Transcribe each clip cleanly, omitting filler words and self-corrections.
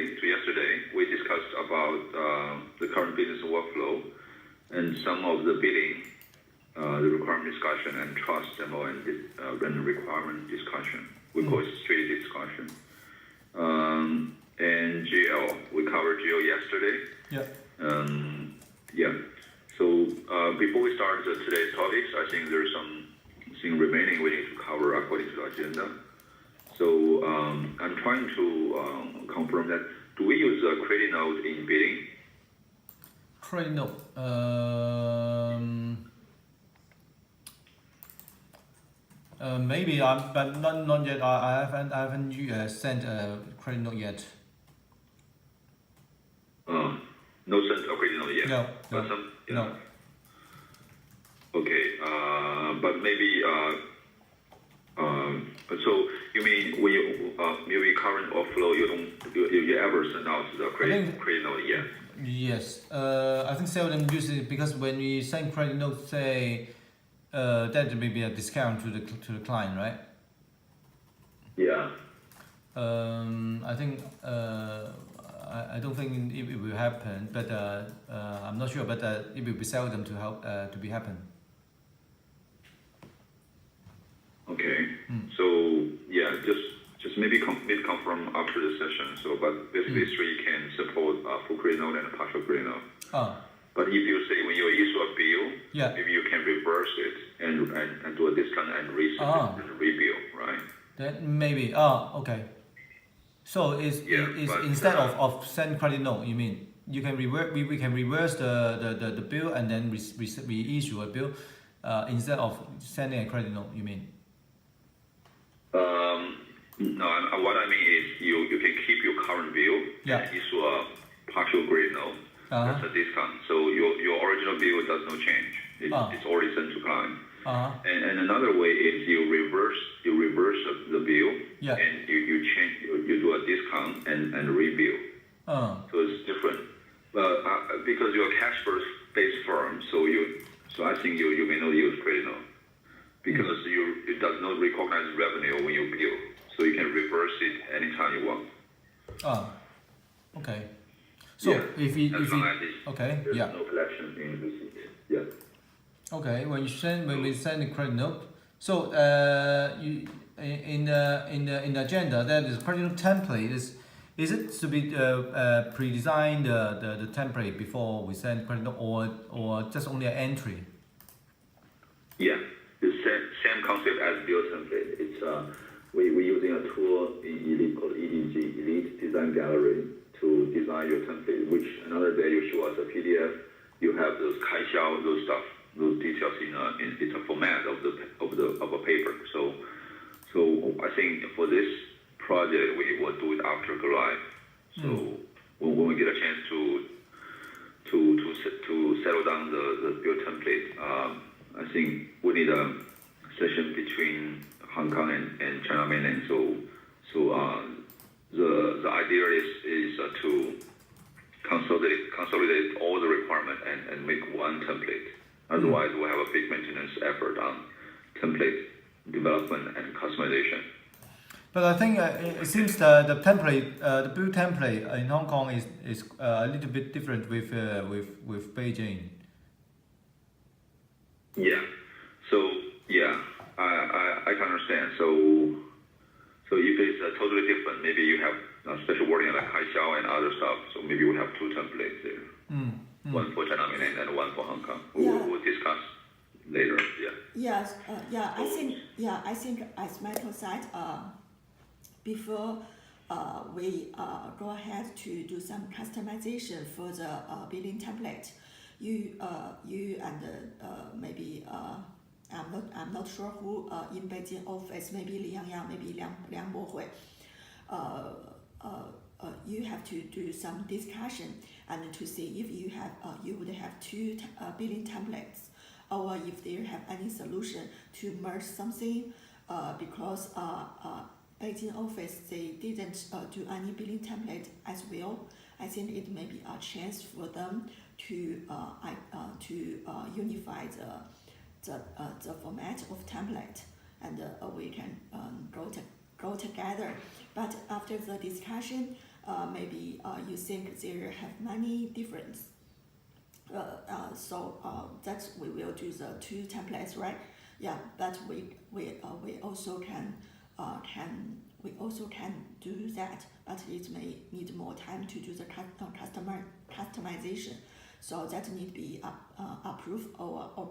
today, to yesterday, we discussed about the current business workflow and some of the bidding, the requirement discussion and trust demo and requirement discussion. We call it strategy discussion. And GL, we covered GL yesterday. Yeah. So before we start today's topics, I think there's something remaining we need to cover according to the agenda. So I'm trying to confirm that, do we use a credit note in bidding? Credit note. Maybe, but not yet. I haven't sent a credit note yet. No sent a credit note yet. No. Okay. But maybe. So you mean when you maybe current workflow you ever send out the credit note yet? Yes. I think seldom use it because when we send credit note, say that may be a discount to the client, right? Yeah. I think I don't think it will happen, but I'm not sure. But it will be seldom to be happen. Okay. So yeah, just maybe confirm after the session. So, but basically, three can support full credit note and a partial credit note. But if you say when you issue a bill, maybe you can reverse it and do a discount and rebill, right? That maybe. Okay. So it's instead of send credit note, you mean you can reverse? We can reverse the bill and then we issue a bill instead of sending a credit note. You mean? No. What I mean is you can keep your current bill and issue a partial credit note. That's a discount. So your original bill does not change. It's already sent to client. And another way is you reverse the bill and you change, you do a discount and rebill. So it's different. But because you're a cash based firm, so I think you may not use credit note because it does not recognize revenue when you bill, so you can reverse it anytime you want. Okay. So if you there's no collection in receipt. Yeah. Okay, when we send the credit note, so you in the agenda there is a credit note template. Is it to be pre-designed the template before we send credit note or just only an entry? Yeah, the same concept as bill template. It's we're using a tool in Elite called EDG, Elite Design Gallery, to design your template. Which another day you show us a PDF. You have those kaishao, those stuff, those details in it's a format of a paper. So I think for this project we will do it after go live. So when we get a chance to settle down the build template, I think we need a session between Hong Kong and China mainland. So the idea is to consolidate all the requirement and make one template. Otherwise, we'll have a big maintenance effort on template development and customization. But I think it seems the template, the build template in Hong Kong is a little bit different with Beijing. Yeah. So I can understand. So if it's totally different, maybe you have special wording like Kaishao and other stuff. So maybe we have two templates there. One for China mainland and one for Hong Kong. We'll discuss later. Yes. I think as Michael said, before we go ahead to do some customization for the billing template, you and maybe I'm not sure who in Beijing office, maybe Li Yang, maybe Liang Bohui, you have to do some discussion and to see if you would have two billing templates, or if they have any solution to merge something, because Beijing office they didn't do any billing template as well. I think it may be a chance for them to unify the format of template, and we can go together. But after the discussion, maybe you think there have many difference. So that we will do the 2 templates, right? Yeah, but we also can do that, but it may need more time to do the customization. So that need to be approved or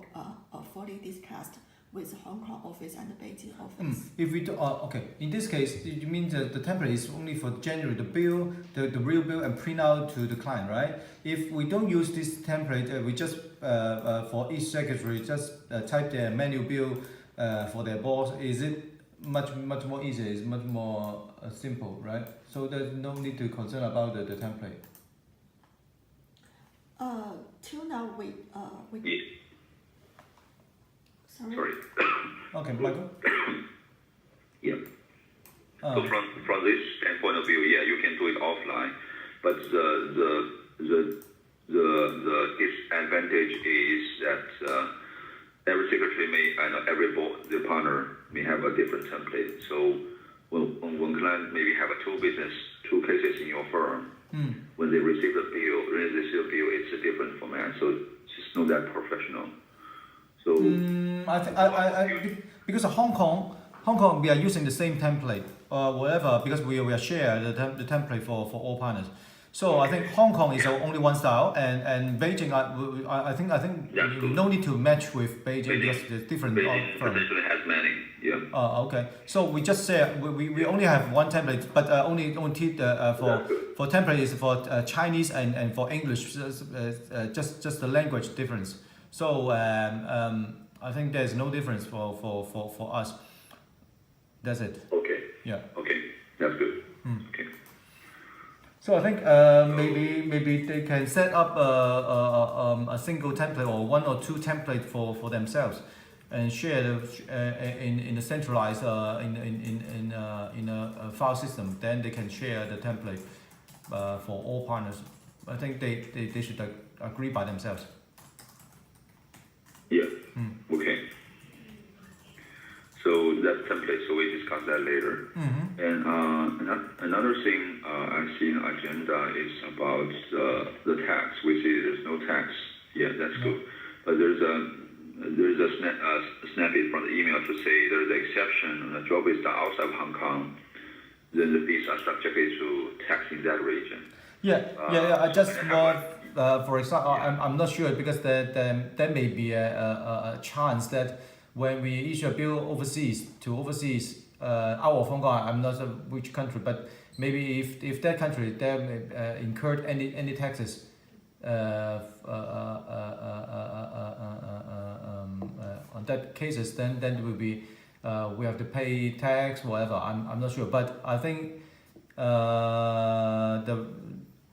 fully discussed with Hong Kong office and the Beijing office. If we do, okay, in this case, you mean the template is only for generate the bill, the real bill, and print out to the client, right? If we don't use this template, we just for each secretary just type their manual bill for their boss. Is it much more easier? It's much more simple, right? So there's no need to concern about the template. Till now we Yeah. sorry. Okay, Michael. Yeah. So from this standpoint of view, yeah, you can do it offline, but the disadvantage is that every secretary and every board, the partner may have a different template. So when client maybe have two cases in your firm, when they receive the bill, it's a different format. So it's just not that professional. So because of Hong Kong, we are using the same template or whatever because we are share the template for all partners. So I think Hong Kong is only one style, and Beijing, I think no need to match with Beijing because there's different Beijing firms. potentially has many. Yeah. Okay. So we just say we only have one template, but only for template is for Chinese and for English, just the language difference. So I think there's no difference for us. That's it. Okay. Yeah. Okay, that's good. Okay. So I think maybe they can set up a single template or 1 or 2 templates for themselves, and share in a centralized in a file system. Then they can share the template for all partners. I think they should agree by themselves. Yeah. Okay. So that's template. So we discuss that later. And another thing I see in the agenda is about the tax. We see there's no tax. Yeah, that's good. But there's a snippet from the email to say there's an exception when the job is done outside of Hong Kong, then the fees are subjected to tax in that region. I just want, for example, I'm not sure because there may be a chance that when we issue a bill overseas out of Hong Kong, I'm not sure which country, but maybe if that country incurred any taxes on that cases, then it will be we have to pay tax, whatever. I'm not sure, but I think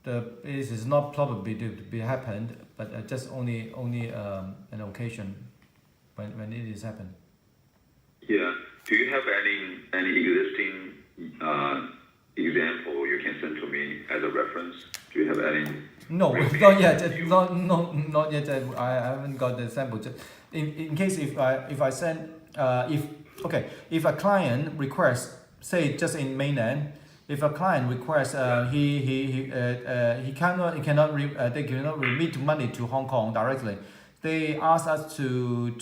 this is not probably to be happened, but just only an occasion when it is happened. Yeah. Do you have any existing example you can send to me as a reference? Do you have any? No, not yet. Not yet. I haven't got the sample. In case if I send if a client requests, say just in mainland, if a client requests they cannot remit money to Hong Kong directly, they ask us to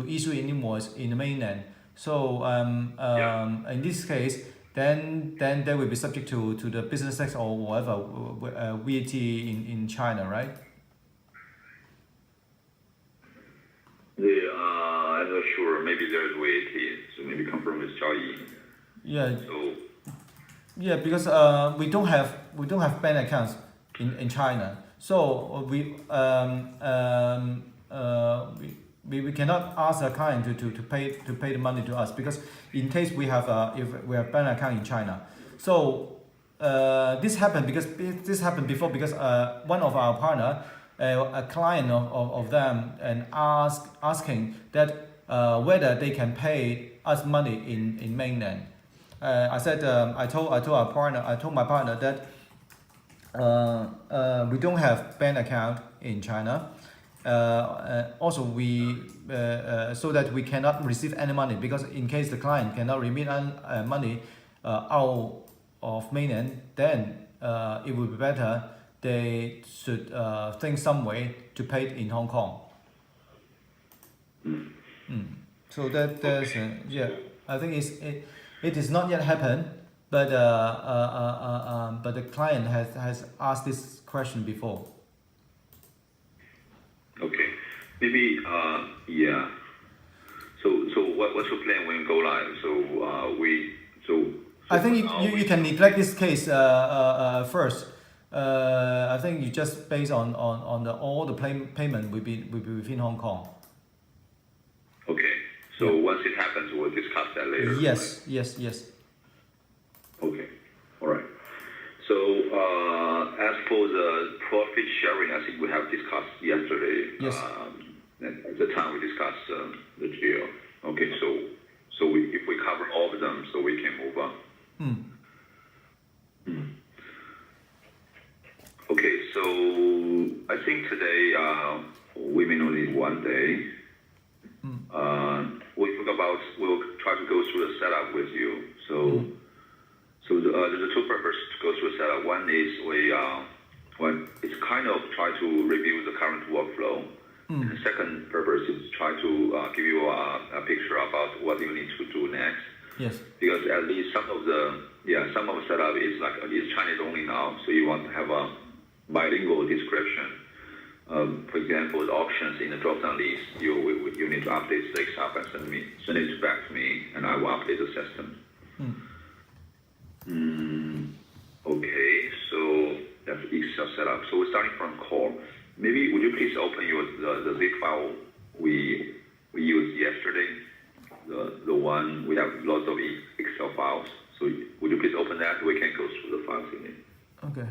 issue an invoice in the mainland. So in this case, then they will be subject to the business tax or whatever VAT in China, right? I'm not sure. Maybe there's VAT. So maybe confirm with Zhao Yi. Yeah. So. Yeah, because we don't have bank accounts in China, so we cannot ask a client to pay the money to us, because in case we have if we have bank account in China. So this happened before because one of our partner, a client of them, and asking that whether they can pay us money in mainland. I said I told my partner that we don't have bank account in China. Also, we so that we cannot receive any money, because in case the client cannot remit money, out of mainland, then it would be better they should think some way to pay it in Hong Kong. So there's yeah, I think it is not yet happened, but the client has asked this question before. Okay, maybe yeah. So what's your plan when you go live? I think you can neglect this case first. I think you just based on all the payment will be within Hong Kong. Okay. So once it happens, we'll discuss that later. Yes, right? yes. Okay. All right. So as for the profit sharing, I think we have discussed yesterday. Yes. At the time we discussed the GL. Okay. So if we cover all of them, so we can move on. Okay. So I think today we may only need one day. We'll try to go through the setup with you. So there's two purposes to go through the setup. One is it's kind of try to review the current workflow. And the second purpose is try to give you a picture about what you need to do next. Yes. Because at least some of the setup is Chinese only now, so you want to have a bilingual description. For example, the options in the drop-down list, you need to update the Excel and send it back to me, and I will update the system. Okay, so that's Excel setup. So we're starting from core. Maybe would you please open the zip file we used yesterday, the one we have lots of Excel files. So would you please open that? We can go through the files in it. Okay.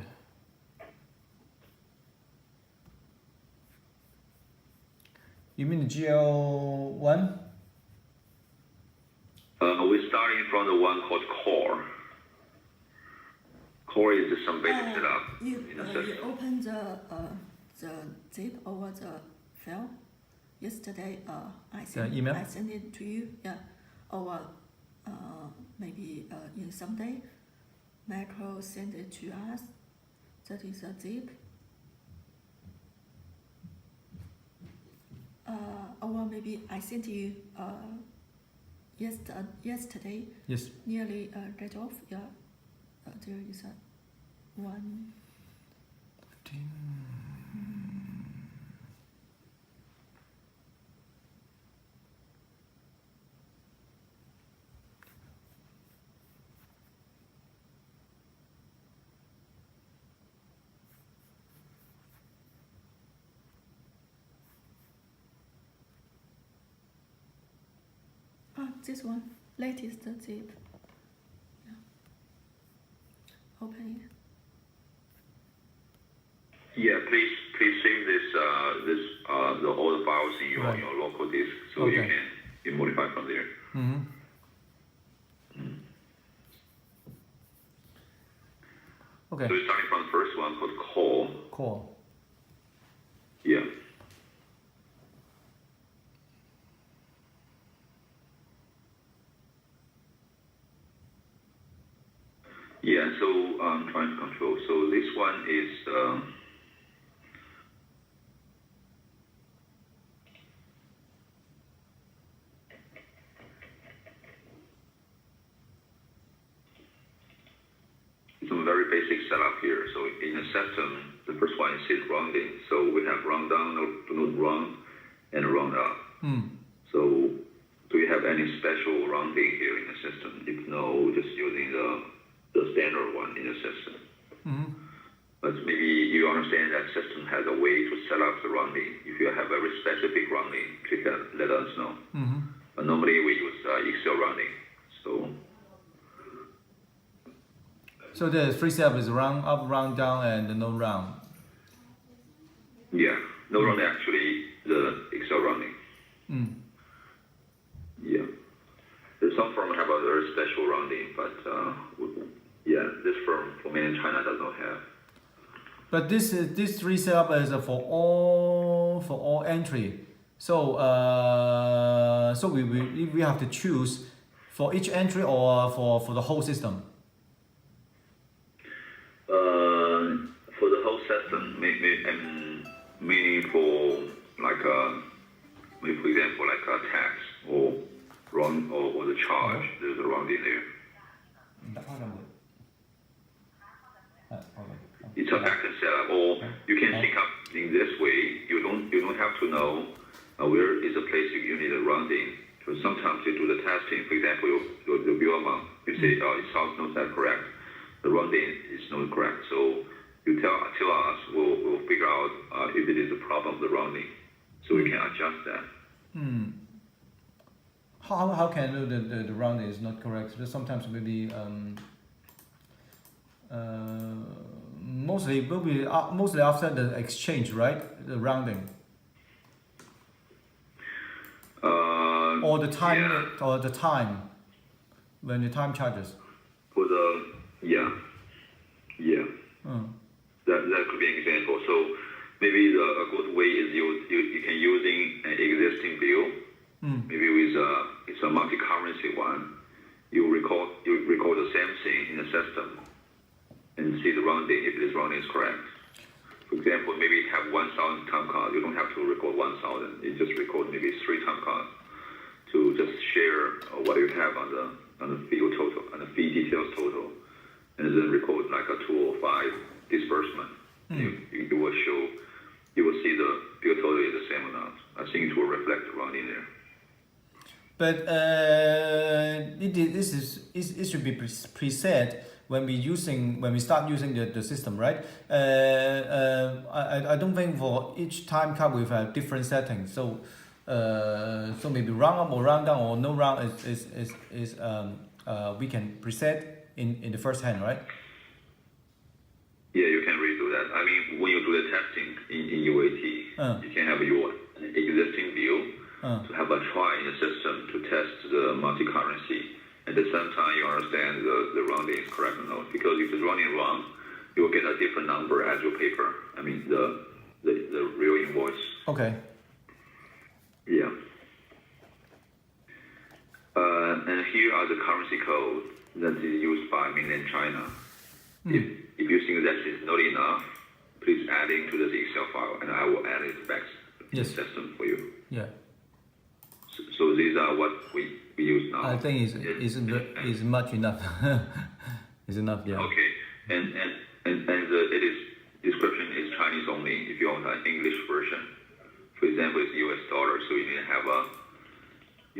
You mean the GL1? We're starting from the one called core. Core is some basic setup in the system. You opened the zip over the file yesterday. I sent it to you. Yeah, or maybe in some day, Macro send it to us. That is a zip. Or maybe I sent you yesterday. Yes. Nearly get off. Yeah. There is a one. This one, latest zip. Yeah. Open it. Yeah, please save all the files in your local disk, so you can modify from there. Okay. So we're starting from the first one called core. Core. Yeah. Yeah, so I'm trying to control. So this one is some very basic setup here. So in the system, the first one is rounding. So we have round down, node round, and round up. So do you have any special rounding here in the system? If no, just using the standard one in the system. But maybe you understand that system has a way to set up the rounding. If you have very specific rounding, please let us know. But normally we use Excel rounding. So the three setup is round up, round down, and no round. Yeah, no rounding actually the Excel rounding. Yeah. There's some firm have a very special rounding, but yeah, this firm for mainland China does not have. But this three setup is for all entry. So we have to choose For each entry or for the whole system? For the whole system, meaning for like maybe for example like a tax or the charge, there's a rounding there. It's a backend setup, or you can think up in this way. You don't have to know where is the place you need a rounding. So sometimes you do the testing. For example, your bill amount, you say, oh, it sounds not that correct. The rounding is not correct. So you tell us, we'll figure out if it is a problem of the rounding, so we can adjust that. How can I know that the rounding is not correct? So sometimes maybe mostly after the exchange, right? The rounding. Or the time, yeah. or the time when the time charges. For the that could be an example. So maybe a good way is you can using an existing bill. Maybe with it's a multi-currency one. You record the same thing in the system and see the rounding if this rounding is correct. For example, maybe you have 1,000 time cards. You don't have to record 1,000. You just record maybe 3 time cards to just share what you have on the field total, on the fee details total, and then record like a 2 or 5 disbursement. You will see the bill total is the same amount. I think it will reflect the rounding there. But it should be preset when we start using the system, right? I don't think for each time card we have different settings. So maybe round up or round down or no round is we can preset in the first hand, right? Yeah, you can redo that. I mean, when you do the testing in UAT, you can have your existing bill to have a try in the system to test the multi-currency. At the same time, you understand the rounding is correct or not. Because if the rounding is wrong, you will get a different number as your paper. I mean, the real invoice. Okay. Yeah. And here are the currency code that is used by mainland China. If you think that is not enough, please add it to the Excel file, and I will add it back to the system for you. Yeah. So these are what we use now. I think is much enough. It's enough, yeah. Okay, and it is description is Chinese only. If you want an English version, for example, it's US dollar, so you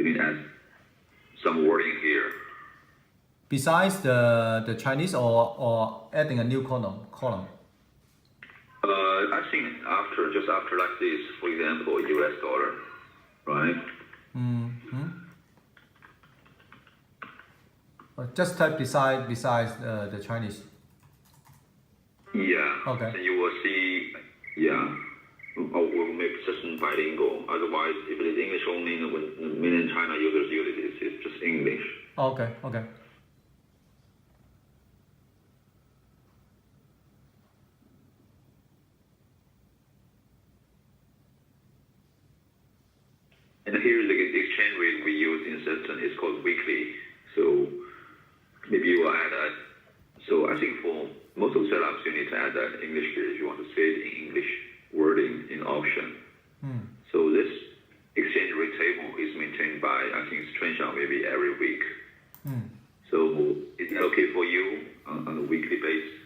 need to add some wording here. Besides the Chinese or adding a new column. I think just after like this, for example, US dollar, right? Just type besides the Chinese. Yeah. Okay. And you will see, we'll make system bilingual. Otherwise, if it is English only, when mainland China users use it, it's just English. Okay. And here the exchange rate we use in system is called weekly. So maybe you will add that. So I think for most of the setups, you need to add that English here if you want to say it in English wording in option. So this exchange rate table is maintained by, I think it's Trenchant maybe every week. So is that okay for you on a weekly basis?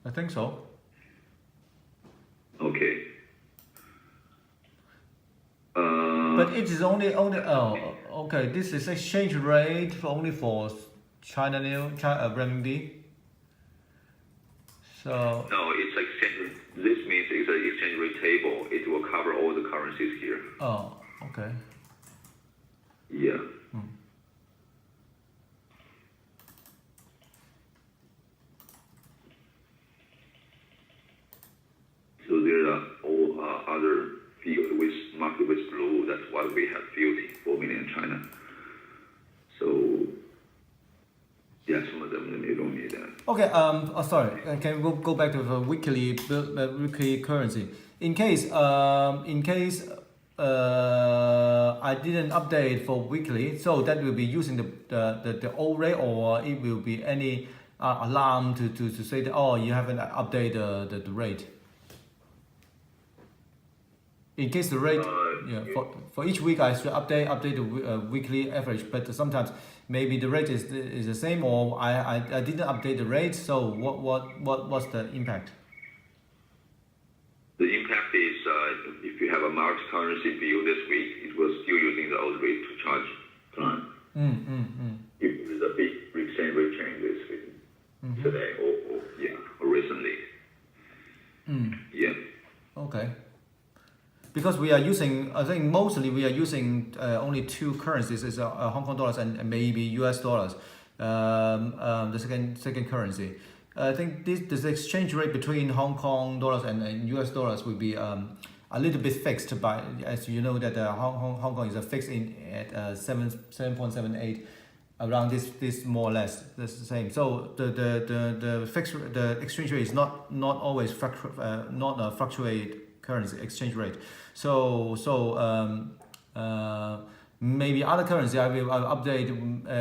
I think so. Okay. But it is only okay. This is exchange rate only for China renminbi. So no, it's exchange. This means it's an exchange rate table. It will cover all the currencies here. Oh, okay. Yeah. So there are all other field with marked with blue. That's what we have filled for mainland China. So yeah, some of them you don't need that. Okay. Sorry. Can we go back to the weekly currency? In case I didn't update for weekly, so that will be using the old rate, or it will be any alarm to say that, oh, you haven't updated the rate. In case the rate, for each week I should update the weekly average, but sometimes maybe the rate is the same, or I didn't update the rate. So what's the impact? The impact is if you have a multi-currency bill this week, it will still using the old rate to charge client. If there's a big exchange rate change this week, today or recently. Yeah. Okay. Because we are using, I think mostly we are using only two currencies, is Hong Kong dollars and maybe US dollars, the second currency. I think this exchange rate between Hong Kong dollars and US dollars will be a little bit fixed by, as you know, that Hong Kong is fixed at 7.78, around this more or less that's the same. So the exchange rate is not always fluctuate currency exchange rate. So maybe other currency I will update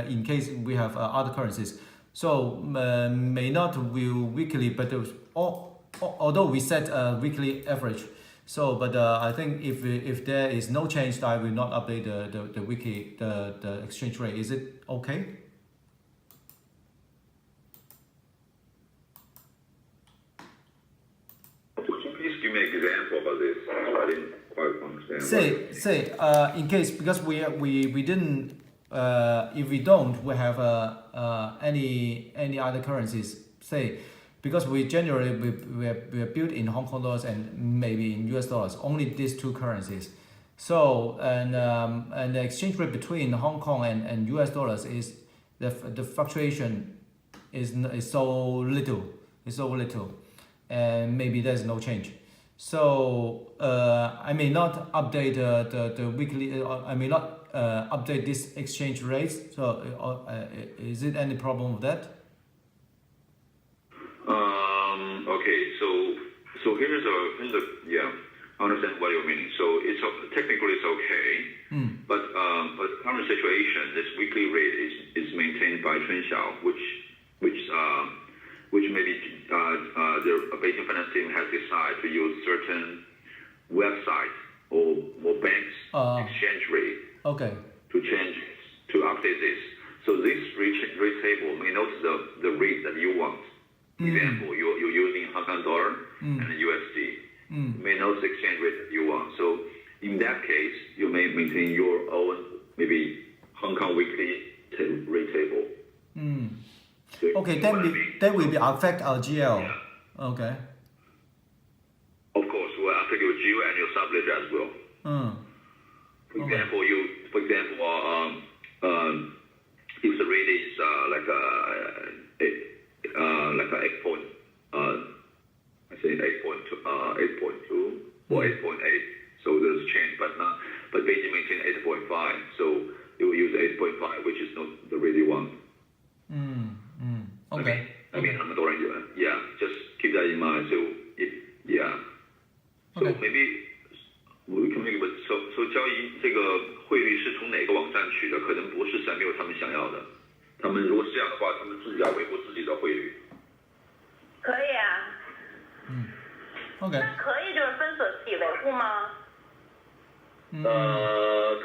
in case we have other currencies. So may not will weekly, but although we set a weekly average. So, but I think if there is no change, I will not update the weekly the exchange rate. Is it okay? Could you please give me an example about this? I didn't quite understand. Say in case, because we didn't. If we don't, we have any other currencies. Say, because we generally we are built in Hong Kong dollars and maybe in US dollars. Only these two currencies. So and the exchange rate between Hong Kong and US dollars is the fluctuation is so little. It's so little, and maybe there's no change. So I may not update the weekly. I may not update this exchange rates. So is it any problem with that? Okay, so here's a I understand what you're meaning. So it's technically it's okay, but current situation, this weekly rate is maintained by Chunxiao, which maybe the Beijing finance team has decided to use certain websites or banks exchange rate. Okay. To update this. So this rate table may note the rate that you want. Example, you're using Hong Kong dollar and USD. May note the exchange rate that you want. So in that case, you may maintain your own maybe Hong Kong weekly rate table. So okay, that will be affect our GL. Yeah. Okay. Of course, will affect your GL and your subledger as well. For example, if the rate is like a 8.2 or 8.8, so there's a change, but Beijing maintain 8.5, so you will use 8.5, which is not the rate you want. Okay. I mean, I'm not already, just keep that in mind. So so maybe we can make it. So 交易这个汇率是从哪个网站取的？可能不是三六他们想要的。他们如果是这样的话，他们自己要维护自己的汇率。可以啊。OK。那可以就是分所自己维护吗？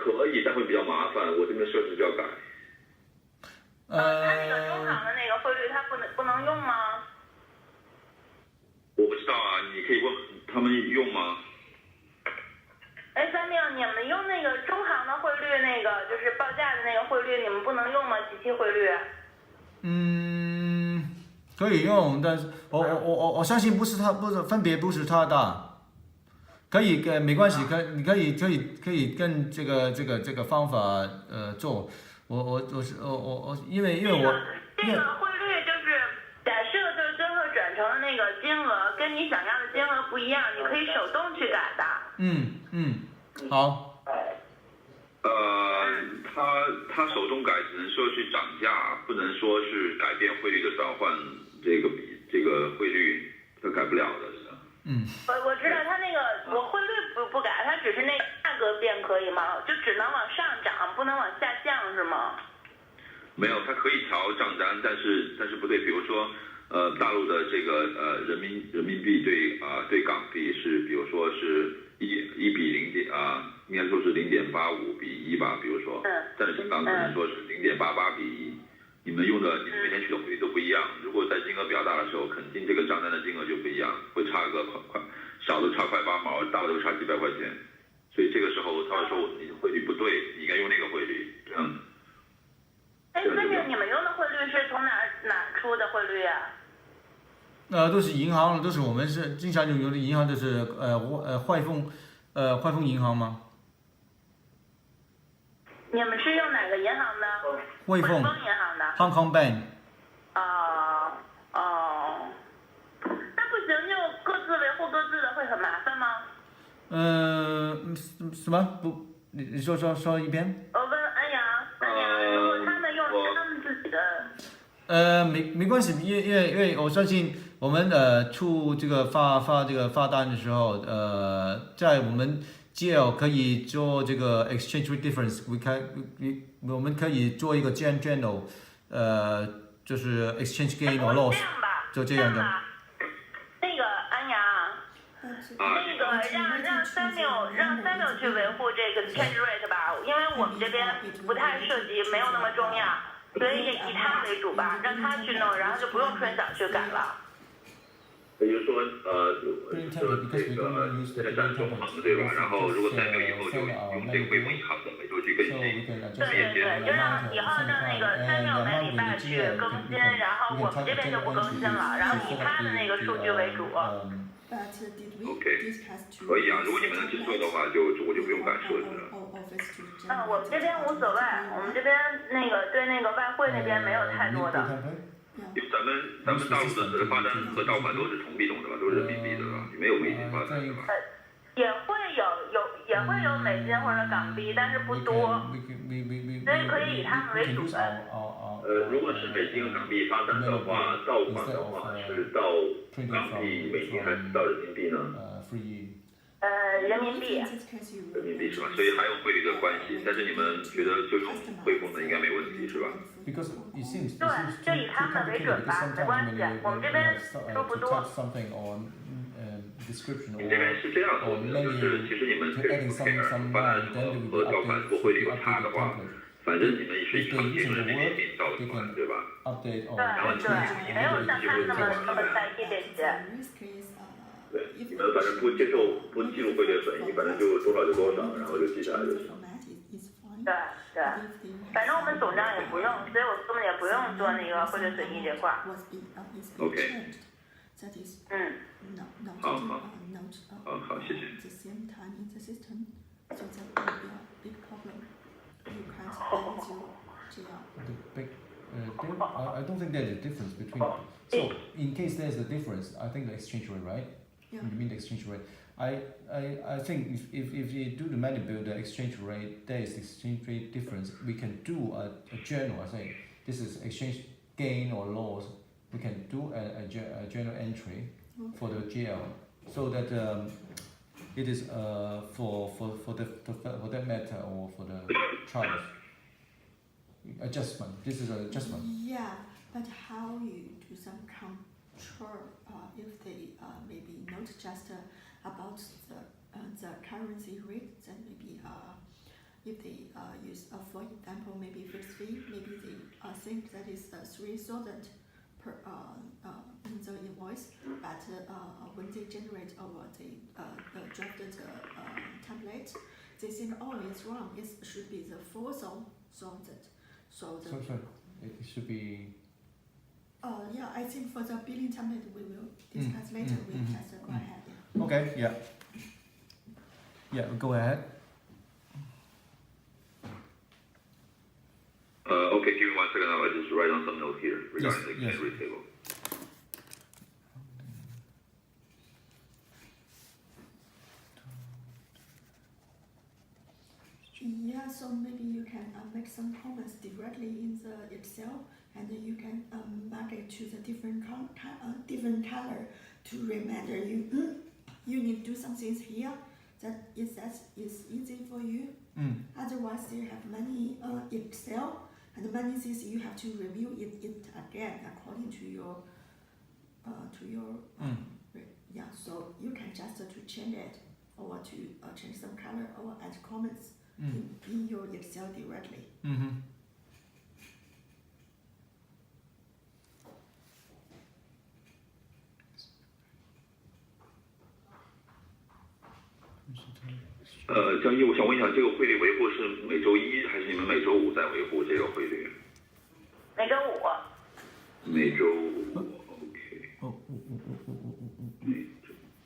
可以，但会比较麻烦。我这边设置就要改。它那个中行的那个汇率，它不能用吗？我不知道啊，你可以问他们用吗？哎，三六，你们用那个中行的汇率，那个就是报价的那个汇率，你们不能用吗？即期汇率？可以用，但是我相信不是分别不是太大，可以没关系，你可以跟这个方法做，因为我这个汇率就是假设就是最后转成的那个金额跟你想要的金额不一样，你可以手动去改的。好。他手动改只能说去涨价，不能说是改变汇率的转换，这个汇率他改不了的是。我知道他那个我汇率不改，他只是那个价格变可以吗？就只能往上涨，不能往下降是吗？没有，它可以调账单，但是不对，比如说大陆的这个人民币对港币是，比如说是1比0.应该说是0.85比1吧，比如说，但是香港可能说是0.88比1，你们每天取的汇率都不一样，如果在金额比较大的时候，肯定这个账单的金额就不一样，会差个小的差块8毛，大的会差几百块钱，所以这个时候他会说你的汇率不对，你应该用那个汇率，这样。哎，那你们用的汇率是从哪出的汇率啊？都是银行的，都是我们是经常用的银行，就是汇丰银行吗？你们是用哪个银行的？汇丰银行的。Hong Kong Bank。那不行，就各自维护各自的，会很麻烦吗？什么不？你说一遍。我问安阳，如果他们用他们自己的。没关系，因为我相信我们出这个发这个发单的时候，在我们 GL 可以做这个 exchange rate difference， 我们可以做一个 general， 就是 exchange gain or loss， 就这样的。那个安阳，那个让三六去维护这个 exchange rate 吧，因为我们这边不太涉及，没有那么重要。所以以他为主吧，让他去弄，然后就不用春晓去改了。也就是说，这个占中行对吧？然后如果3个以后就用这个汇丰银行的维度去更新。对，就让以后让那个3六每礼拜去更新，然后我们这边就不更新了，然后以他的那个数据为主。OK， 可以啊，如果你们能接受的话，我就不用改数字了。我们这边无所谓，我们这边对那个外汇那边没有太多的。因为咱们大陆的发单和到款都是同币种的吧，都是人民币的吧，没有美金发单的吧？也会有美金或者港币，但是不多，所以可以以他们为主的。如果是美金和港币发单的话，到款的话是到港币、美金还是到人民币呢？人民币。人民币是吧？所以还有汇率的关系，但是你们觉得就用汇丰的应该没问题是吧？对，就以他们为准吧，没关系，我们这边说不多。你这边是这样做的，就是其实你们对发单和到款如果汇率有差的话，反正你们是以常见的人民币到的款，对吧？对，没有像他们那么在意这些。对，你们反正不记录汇率的损益，反正就多少就多少，然后就记下来就行。对，反正我们总账也不用，所以我根本也不用做那个汇率损益这块。OK。好，谢谢。I don't think there's a difference between. So, in case there's a difference, I think the exchange rate, right? Yeah. You mean the exchange rate? I think if you do the manual bill, the exchange rate, there is exchange rate difference. We can do a journal. I say this is exchange gain or loss. We can do a journal entry for the GL, so that it is for that matter or for the charge. Adjustment. This is an adjustment. Yeah, but how you do some control if they maybe not just about the currency rate, then maybe if they use for example maybe fixed fee, maybe they think that is 3,000 per in the invoice, but when they generate or they draft the template, they think it's wrong. It should be the 4,000. So it should be. Yeah, I think for the billing template we will discuss later. We just go ahead. Yeah. Okay. Yeah. Yeah. Go ahead. Okay, give me 1 second. I'll just write down some notes here regarding the exchange rate table. Yeah, so maybe you can make some comments directly in the Excel, and then you can mark it to the different color to remind you you need to do some things here. that is easy for you. Otherwise, you have many Excel and many things you have to review it again according to your yeah. So you can just to change it or to change some color or add comments in your Excel directly.江一，我想问一下，这个汇率维护是每周一还是你们每周五在维护这个汇率？每周五。每周五 ，OK。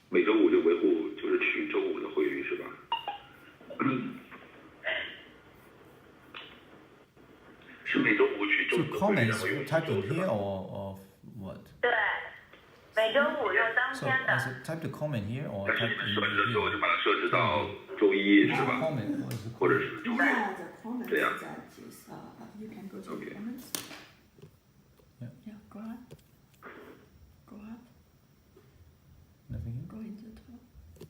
每周五就维护，就是取周五的汇率是吧？是每周五取周五的汇率，然后用 type in here or what? 对，每周五用当 So 天的。 is it type the comment here or 但是 type 你 in 设置的时候 here? 就把它设置到周一是吧？ Comment, what is it? 或者是周日？ Yeah, the comments Yeah. that is you can go to Okay. the comments. Yeah. Yeah, go up. Go up. Nothing here? Go into the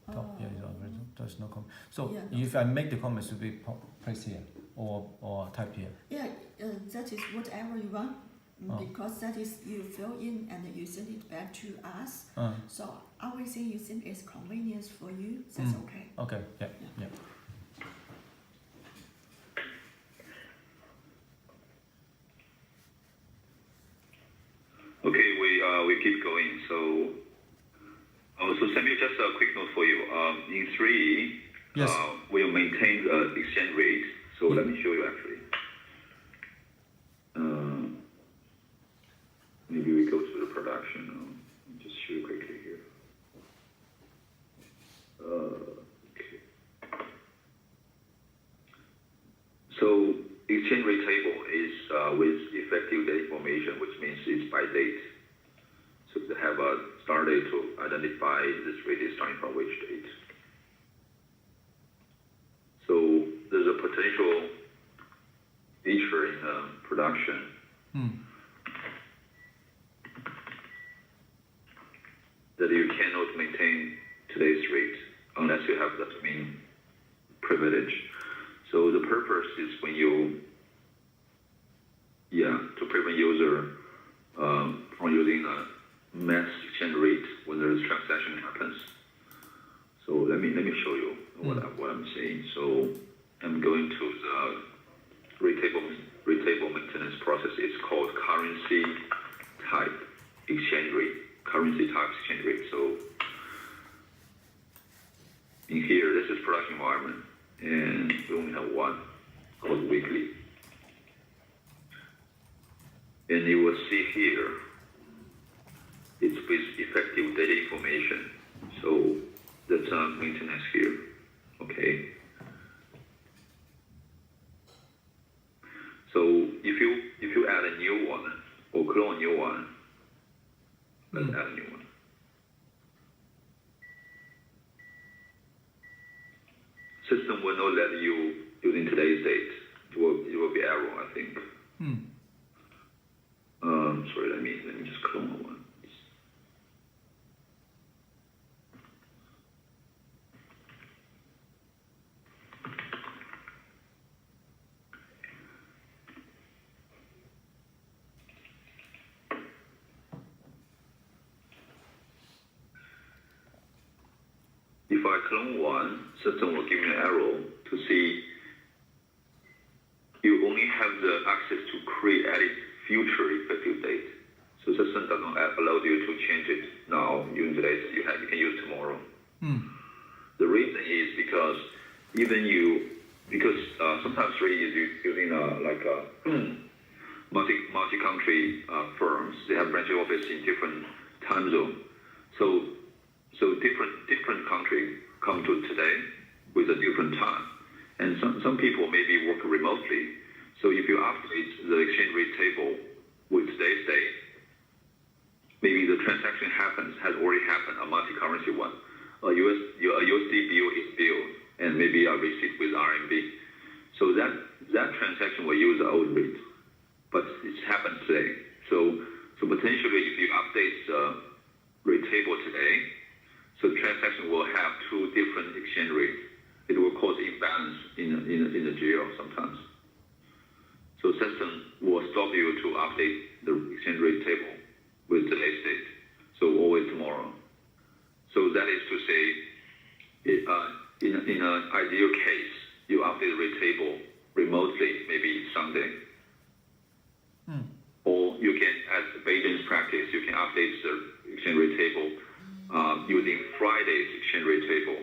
top. Top, yeah, it's already. There's no comment. So Yeah, no. if I make the comments to be placed here or type here. Yeah, that is whatever you want. Oh. Because that is you fill in and you send it back to us. So everything you think is convenience for you. That's okay. Okay, yeah, yeah. Okay, we keep going. So Samuel, just a quick note for you. In 3, Yes. we'll maintain the exchange rate. So let me show you actually. Maybe we go to the production. Just show you quickly here. Okay. So exchange rate table is with effective date information, which means it's by date. So they have a start date to identify this rate is starting from which date. So there's a potential feature in production. That you cannot maintain today's rate unless you have the main privilege. So the purpose is when you, to prevent user from using a mass exchange rate when there's transaction happens. So let me show you what I'm saying. So I'm going to the rate table maintenance process. It's called currency type exchange rate. Currency type exchange rate. So in here, this is production environment, and we only have one called weekly. And you will see here, it's with effective data information. So that's maintenance here. Okay. So if you add a new one or clone a new one, let's add a new one. System will not let you using today's date. It will be error, I think. Sorry, let me just clone one. If I clone one, system will give me an arrow to see you only have the access to create edit future effective date. So system doesn't allow you to change it now using today's. You can use tomorrow. The reason is because sometimes rate is using multi-country firms. They have branch office in different time zone. So different country come to today with a different time. And some people maybe work remotely. So if you update the exchange rate table with today's date, maybe the transaction has already happened, a multi-currency one. A USD bill is billed, and maybe a receipt with RMB. So that transaction will use the old rate, but it happened today. So potentially if you update the rate table today, so So the transaction will have two different exchange rates. It will cause imbalance in the GL sometimes. So system will stop you to update the exchange rate table with today's date. So always tomorrow. So that is to say, in an ideal case, you update the rate table remotely, maybe Sunday. Or you can, as Beijing's practice, you can update the exchange rate table using Friday's exchange rate table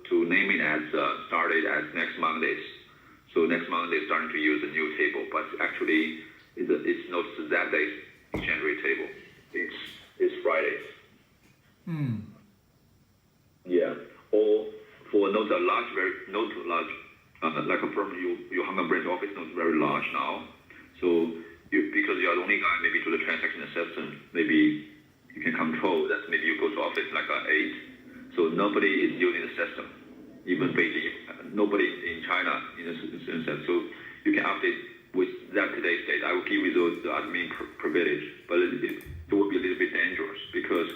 to name it as started as next Monday's. So next Monday starting to use a new table, but actually it's not that day's exchange rate table. It's Friday's. Yeah. Or for not a large, like a firm, your Hong Kong branch office not very large now. So because you're the only guy maybe to the transaction system, maybe you can control that. Maybe you go to office like 8. So nobody is using the system, even Beijing. Nobody in China in a sense. So you can update with that today's date. I will give you the admin privilege, but it will be a little bit dangerous because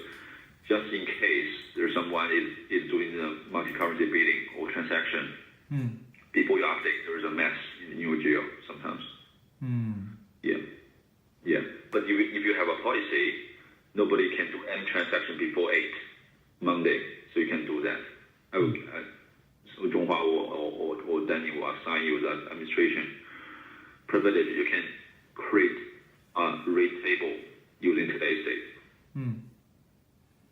just in case there's someone is doing the multi-currency bidding or transaction, before you update, there is a mess in your GL sometimes. Yeah. But if you have a policy, nobody can do any transaction before 8 Monday, so you can do that. So Zhonghua or Danny will assign you the administration privilege. You can create a rate table using today's date.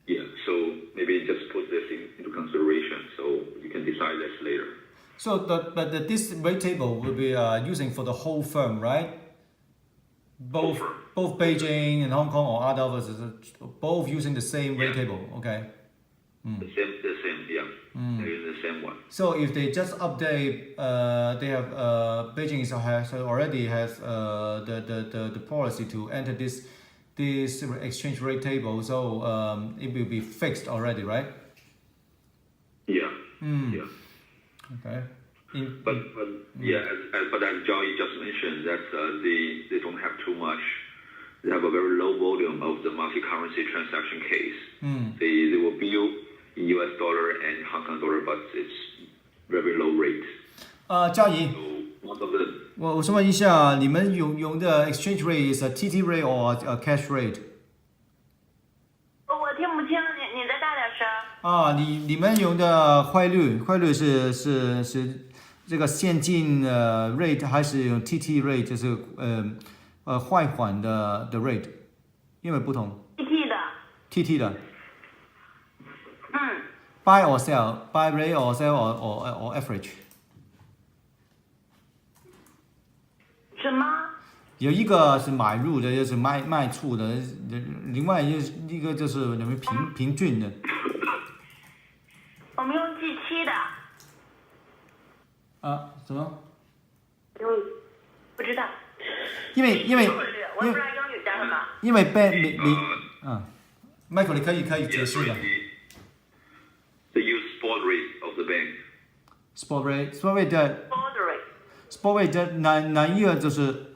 Yeah, so maybe just put this into consideration so you can decide this later. So this rate table will be using for the whole firm, right? Both Beijing and Hong Kong or other offices, both using the same rate table, okay? The same, yeah. They're using the same one. So if they just update, they have Beijing already has the policy to enter this exchange rate table, so it will be fixed already, right? Yeah. Yeah. Okay. But as Joey just mentioned, that they don't have too much. They have a very low volume of the multi-currency transaction case. They will bill in US dollar and Hong Kong dollar, but it's very low rate. 嘉怡， So most of the 我想问一下，你们用的 exchange rate is a TT rate or a cash rate？ 我听不清，你再大点声。你们用的汇率是这个现金rate 还是用 TT rate， 就是汇款的 rate， 因为不同。TT 的。Buy or sell, buy rate or sell or average。 什么？有一个是买入的，就是卖出的，另外一个就是你们平均的。我们用G7的。什么？不知道。因为我也不知道英语叫什么。因为Michael 你可以解释的。They use spot rate of the bank. Spot rate 的。Spot rate 的哪一个就是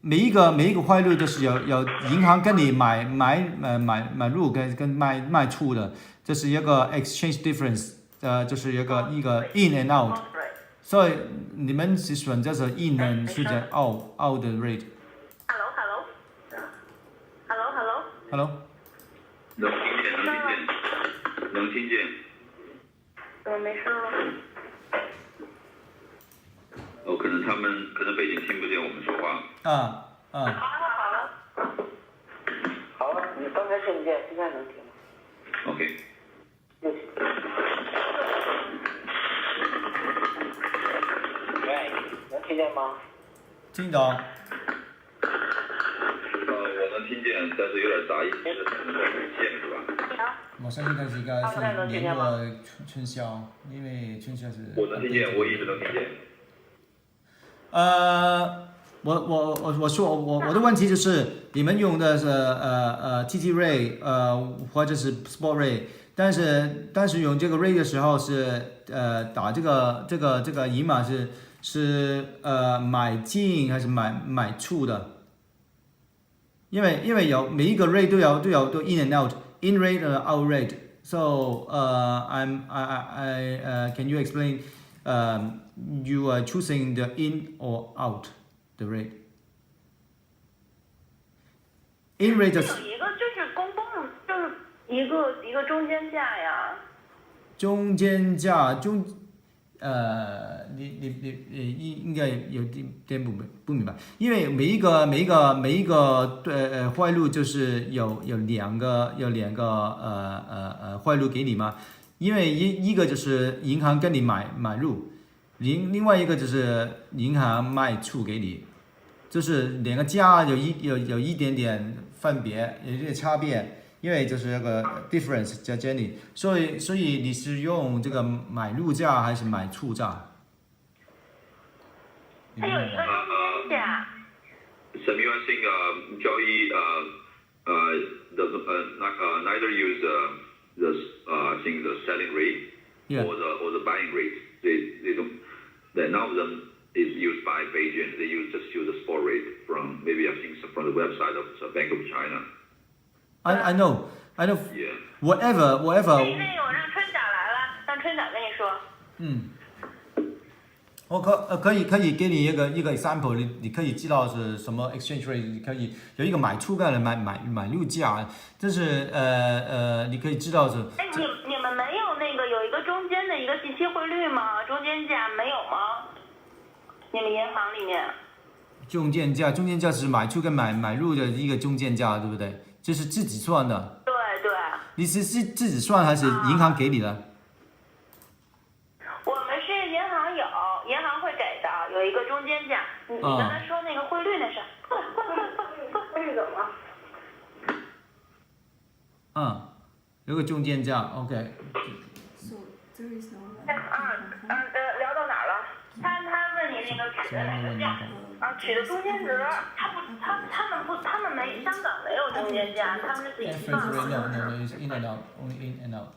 每一个汇率都是有银行跟你买入跟卖出的，这是一个 exchange difference， 就是一个 in and out， 所以你们是选择是 in and 是在 out 的 rate。 Hello。 能听见。怎么没事了？可能北京听不见我们说话。好了。好了，你刚才听不见，现在能听。OK。喂，能听见吗？听到。我能听见，但是有点杂音，是可能在有线是吧？我相信这是一个是联络春宵，因为春宵是。我能听见，我一直能听见。我说我的问题就是，你们用的是TT rate或者是 spot rate， 但是用这个 rate 的时候是打这个银码是买进还是买出的？因为有每一个 rate 都有 in and out，in rate 和 out rate。So can you explain you are choosing the in or out the rate? In rate 有一个就是公共，就是一个中间价呀。中间价你应该有点不明白，因为每一个坏路就是有两个坏路给你嘛，因为一个就是银行跟你买入，另外一个就是银行卖出给你，就是两个价有一点点分别，有一点差别。因为就是那个 difference 在这里，所以你是用这个买入价还是买出价？它有一个中间价。Some you are saying Joey neither use the selling rate or the buying rate. They don't. None of them is used by Beijing. They just use the spot rate from maybe I've seen from the website of the Bank of China. I know. Yeah. Whatever. 那我让春长来了，让春长跟你说。我可以给你一个 example， 你可以知道是什么 exchange rate， 你可以有一个买出价的买入价，这是你可以知道是。哎，你们没有那个有一个中间的一个信息汇率吗？中间价没有吗？你们银行里面？中间价是买出跟买入的一个中间价，对不对？这是自己算的。对。你是自己算还是银行给你的？我们是银行会给的，有一个中间价。你刚才说那个汇率那是？汇率怎么？有个中间价 ，OK。聊到哪儿了？他问你那个取的哪个价？取的中间值，他们没香港没有中间价，他们是自己算的。No, it's in and out, only in and out.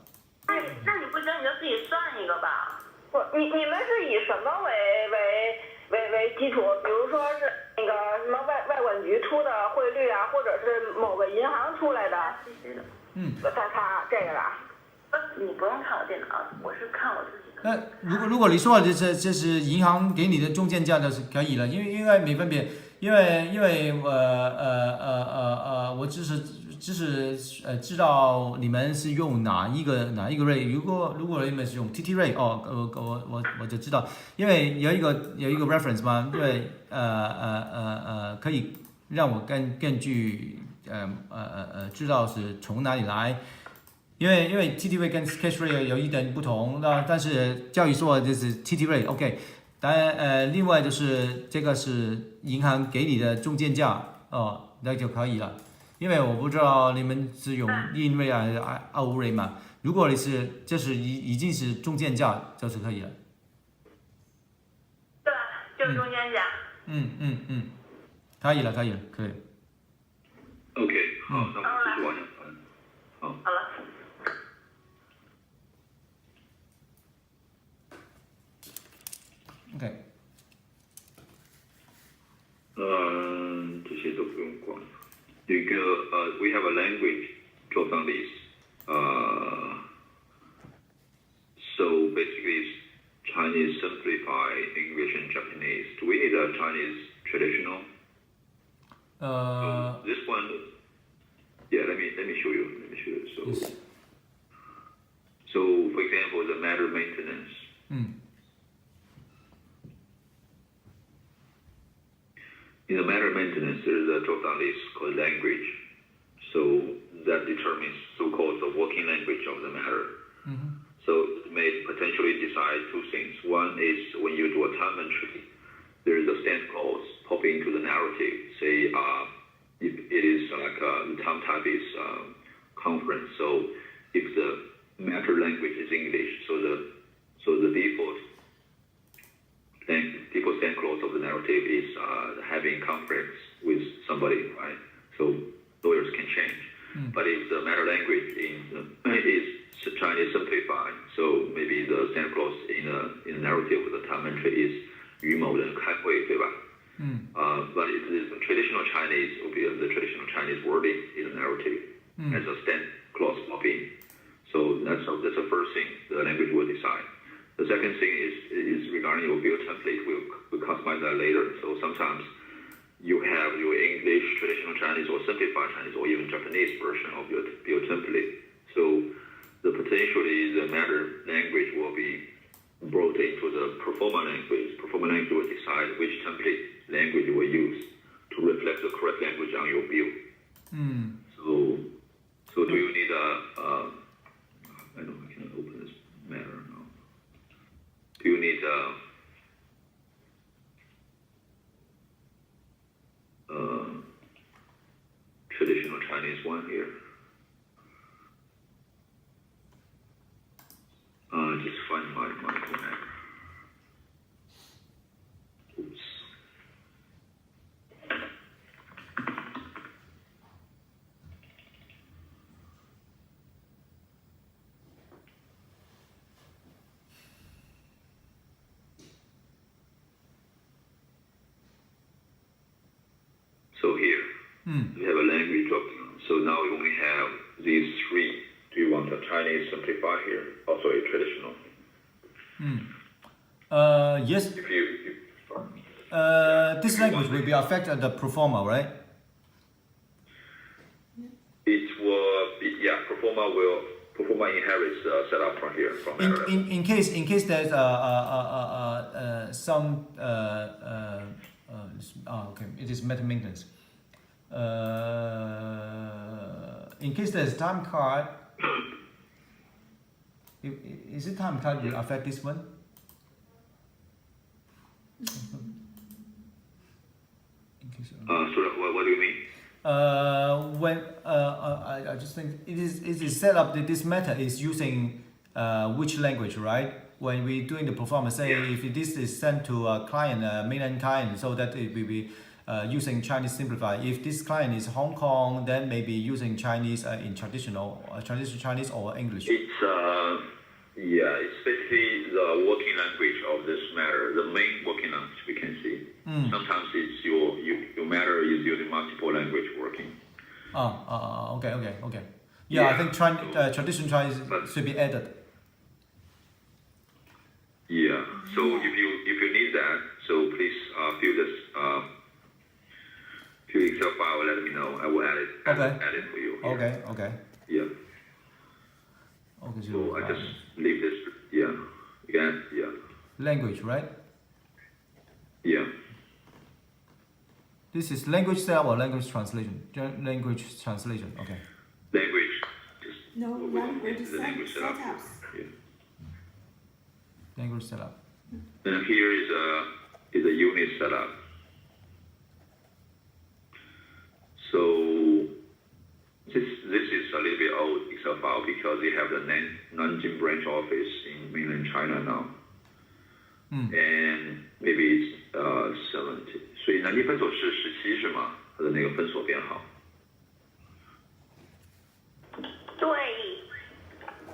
那你不行你就自己算一个吧。不，你们是以什么为基础？比如说是那个什么外管局出的汇率啊，或者是某个银行出来的。他这个吧。你不用看我电脑，我是看我自己的。那如果你说这是银行给你的中间价的是可以了，因为没分别，因为我只是知道你们是用哪一个 rate， 如果你们是用 TT rate， 我就知道，因为有一个 reference 嘛，因为可以让我根据知道是从哪里来。因为 TT rate 跟 cash rate 有一点不同，但是教育说就是 TT rate，OK， 当然另外就是这个是银行给你的中间价那就可以了。因为我不知道你们是用 in rate 还是 out rate 嘛，如果你是这是已经是中间价就是可以了。对，就是中间价。可以了。OK， 好，那我们继续往下谈。好了。OK。这些都不用管。有一个we have a language drop down list. So basically it's Chinese simplified English and Japanese. Do we need a Chinese traditional? So this one, yeah. Let me show you. So for example, the matter maintenance. In the matter maintenance, there is a drop-down list called language. So that determines so-called the working language of the matter. So it may potentially decide two things. One is when you do a time entry, there is a stand clause popping into the narrative. Say if it is like the time type is conference. So if the matter language is English, so the default stand clause of the narrative is having conference with somebody, right? So lawyers can change. But if the matter language is Chinese simplified, so maybe the stand clause in the narrative of the time entry is 于某人开会，对吧？ But the traditional Chinese will be the traditional Chinese wording in the narrative as a stand clause popping. So that's the first thing the language will decide. The second thing is regarding your build template. We'll customize that later. So sometimes you have your English, traditional Chinese, or simplified Chinese, or even Japanese version of your build template. So potentially the matter language will be brought into the performer language. Performer language will decide which template language you will use to reflect the correct language on your build. So do you need I cannot open this matter now. Do you need traditional Chinese one here? Just find my matter. Oops. So here, we have a language document. So now we only have these three. Do you want a Chinese simplified here? Also a traditional? Yes. This language will be affected the performer, right? It will be, yeah, performer inherits setup from here. In case there's some okay, it is meta maintenance. In case there's time card, is it time card will affect this one? What do you mean? When I just think it is set up that this meta is using which language, right? When we doing the performance, say if this is sent to a client, mainland client, so that it will be using Chinese simplified. If this client is Hong Kong, then maybe using Chinese in traditional Chinese or English. It's basically the working language of this matter, the main working language we can see. Sometimes it's your matter is using multiple language working. Okay. Yeah, I think traditional Chinese should be added. Yeah. So if you need that, so please fill Excel file. Let me know. I will add it for you. Here. Okay. Yeah. Okay. So I just leave this. Yeah. Again. Yeah. Language, right? Yeah. This is language setup or language translation? Language translation. Okay. Language. No, language setups. Yeah. Language setup. And here is a unit setup. So this is a little bit old Excel file because they have the Nanjing branch office in mainland China now. And maybe it's 70. 所以南京分所是17是吗？它的那个分所编号。对。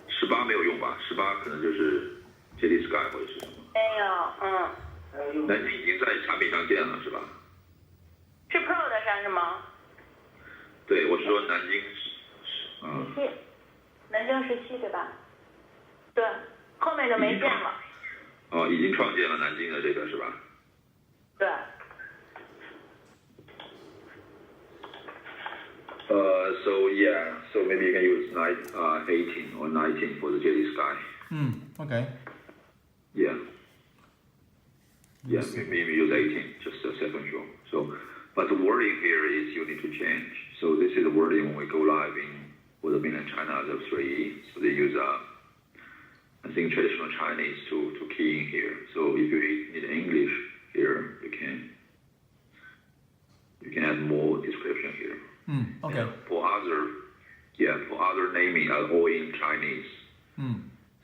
18没有用吧？18可能就是 JD Sky 或者是什么？没有，南京已经在产品上建了是吧？是 Pro 的上是吗？对，我是说南京17，南京17对吧？对，后面就没建了。已经创建了南京的这个是吧？对。So maybe you can use 18 or 19 for the JD Sky. Okay. Yeah, maybe use 18, just a second show. So, but the wording here is you need to change. So this is the wording when we go live for the mainland China as a 3E. So they use I think traditional Chinese to key in here. So if you need English here, you can add more description here. Okay. And for other naming are all in Chinese.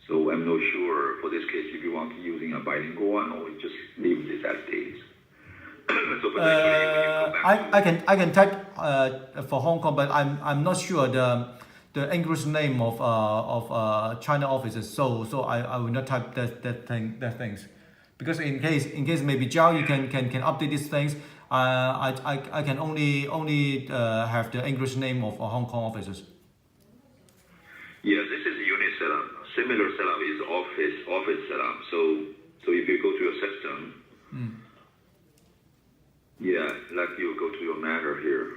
So I'm not sure for this case if you want to using a bilingual one or just leave this as is. So I can type for Hong Kong, but I'm not sure the English name of China offices. So I will not type that things because in case maybe Zhao you can update these things. I can only have the English name of Hong Kong offices. Yeah, this is unit setup. Similar setup is office setup. So if you go to your system, yeah, like you go to your matter here.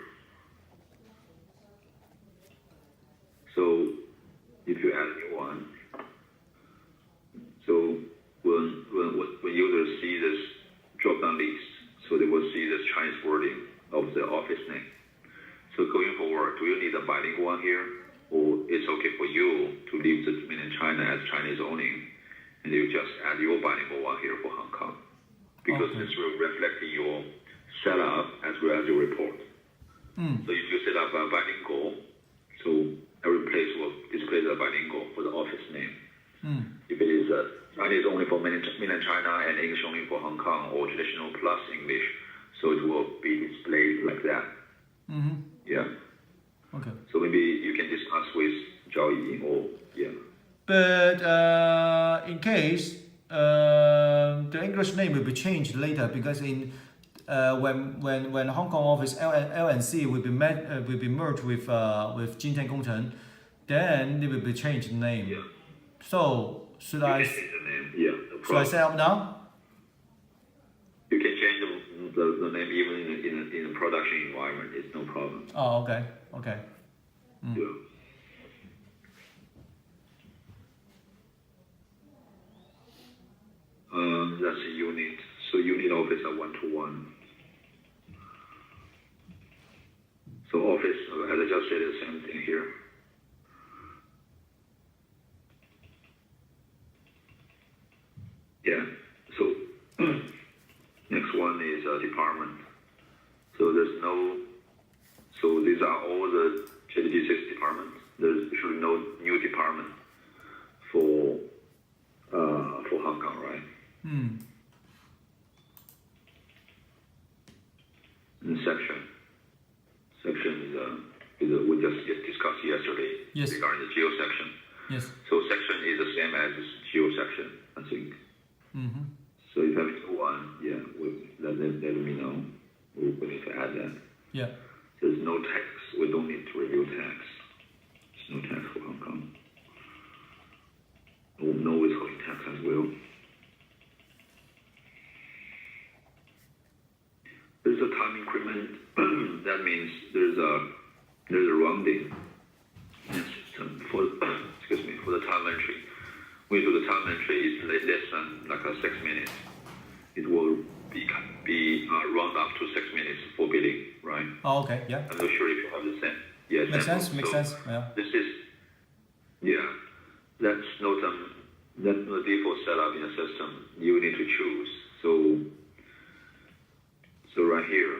So if you add a new one, so when users see this drop-down list, so they will see this Chinese wording of the office name. So going forward, do you need a bilingual one here? Or it's okay for you to leave the mainland China as Chinese only, and you just add your bilingual one here for Hong Kong, because this will reflect your setup as well as your report. So if you set up a bilingual, so every place will display the bilingual for the office name. If it is Chinese only for mainland China and English only for Hong Kong, or traditional plus English, so it will be displayed like that. Yeah. Okay. So maybe you can discuss with Zhao Yi or yeah. But in case the English name will be changed later, because in when Hong Kong office LNC will be merged with Jintian Gongcheng, then it will be changed the name. Yeah. So should You I can change the name. Yeah. No should I set up now? You can change the name even in a production environment. It's no problem. Oh, okay. Yeah. That's a unit. So unit office are 1-to-1. So office, as I just said, the same thing here. Yeah. So next one is department. So there's no. So these are all the JDG6 departments. There's usually no new department for Hong Kong, right? And section is we just discussed yesterday regarding the geo section. Yes. So section is the same as geo section, I think. So if you have a one, yeah, let me know. We need to add that. Yeah. There's no tax. We don't need to review tax. There's no tax for Hong Kong. No withholding tax as well. There's a time increment. That means there's a rounding system for the time entry. When you do the time entry, it's less than like 6 minutes. It will be round up to 6 minutes for billing, right? Oh, okay. Yeah. I'm not sure if you have the same. Yeah. Makes sense. Yeah. This is that's not the default setup in the system. You need to choose. So right here.